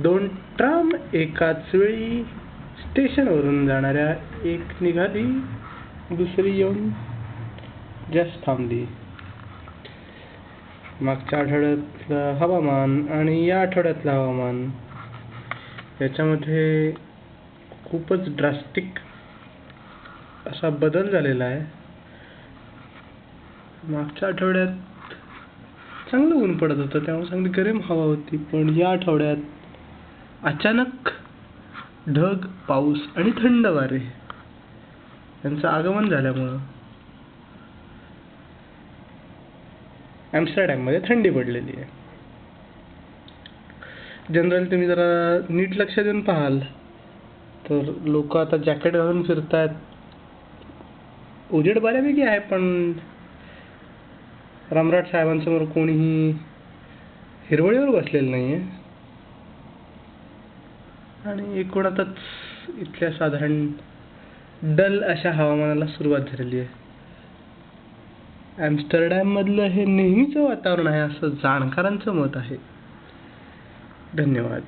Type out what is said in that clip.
दोन ट्राम एकाच वेळी स्टेशनवरून जाणाऱ्या, एक निघाली दुसरी येऊन जस्ट थांबली. मागच्या आठवड्यातलं हवामान आणि या आठवड्यातलं हवामान याच्यामध्ये खूपच ड्रास्टिक असा बदल झालेला आहे. मागच्या आठवड्यात चांगलं ऊन पडत होतं, त्यामुळे चांगली गरम हवा होती. पण या आठवड्यात अचानक ढग, पाऊस आणि थंड वारे यांचं आगमन झाल्यामुळं ॲम्स्टरडॅममध्ये थंडी पडलेली आहे. जनरली तुम्ही जरा नीट लक्ष देऊन पाहाल तर लोक आता जॅकेट घालून फिरतायत. उजेड बऱ्यापैकी आहे, पण सम्राट साहेबांसमोर कोणीही हिरवळीवर बसलेलं नाही आहे. आणि एकूणातच इथल्या साधारण डल अशा हवामानाला सुरुवात झालेली आहे. ॲम्स्टरडॅममधलं हे नेहमीचं वातावरण आहे असं जाणकारांचं मत आहे. धन्यवाद.